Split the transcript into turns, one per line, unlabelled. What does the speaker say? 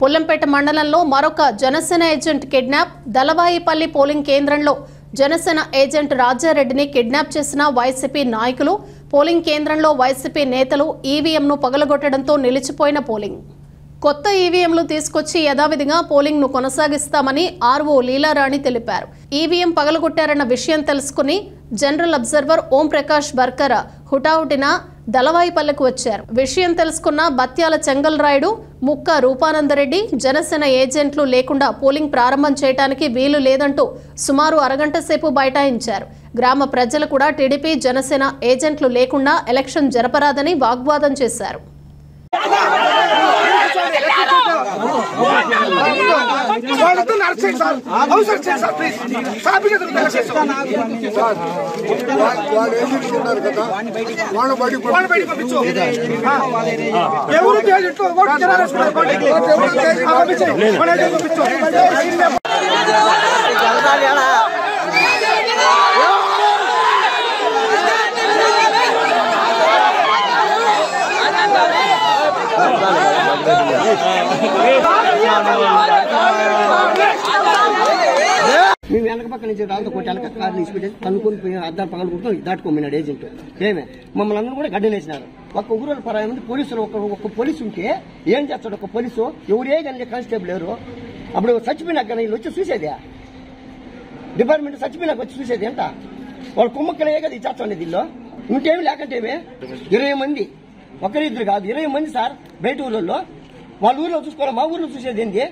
పుల్లంపేట మండలంలో మరొక Janasena agent kidnap. దళవాయిపల్లి polling కేంద్రంలో జనసేన ఏజెంట్ రాజారెడ్డిని కిడ్నాప్ చేసిన వైసీపీ నాయకులు. పోలింగ్ కేంద్రంలో వైసీపీ నేతలు ఈవీఎంను పగలగొట్టడంతో నిలిచిపోయిన పోలింగ్. కొత్త ఈవీఎంలు తీసుకొచ్చి యథావిధిగా పోలింగ్ ను కొనసాగిస్తామని ఆర్ఓ లీలారాణి తెలిపారు. ఈవీఎం పగలగొట్టారన్న విషయం తెలుసుకుని జనరల్ అబ్జర్వర్ ఓం ప్రకాష్ బర్కర్ హుటాహుటిన దళవాయిపల్లెకు వచ్చారు. విషయం తెలుసుకున్న బత్యాల చెంగల్ రాయుడు, ముక్క రూపానందరెడ్డి జనసేన ఏజెంట్లు లేకుండా పోలింగ్ ప్రారంభం చేయడానికి వీలు లేదంటూ సుమారు అరగంట సేపు బైఠాయించారు. గ్రామ ప్రజలు కూడా టీడీపీ జనసేన ఏజెంట్లు లేకుండా ఎలక్షన్ జరపరాదని వాగ్వాదం చేశారు.
మేము వెనక పక్క నుంచి రాళ్ళతో కొట్టి వెనక కార్లు ఇచ్చిపెట్టేసి కనుక్కొని పోయి అద్దాలు పగలగొట్టుకుని దాటుకోమన్నాడు ఏజెంట్. మమ్మల్ని అందరూ కూడా గడ్డనేసినారు. ఒక్క ఊరు 10 మంది పోలీసులు ఒక్క పోలీసు ఉంటే ఏం చేస్తాడు? ఒక పోలీసు ఎవరే కానీ కానిస్టేబుల్ ఎవరు అప్పుడు చచ్చిపోయినాక కానీ వీళ్ళు వచ్చి చూసేదే, డిపార్ట్మెంట్ చచ్చిపోయినాక వచ్చి చూసేది ఎంత? వాళ్ళ కుమ్మక్కలే కదా ఇచ్చేస్తాండి దీనిలో. ఇంకేమి లేకంటే 20 మంది, ఒకరిద్దరు కాదు 20 మంది సార్. బయట ఊళ్ళో వాళ్ళ ఊర్లో చూసుకోవాలి, మా ఊర్లో చూసేది ఏంటి?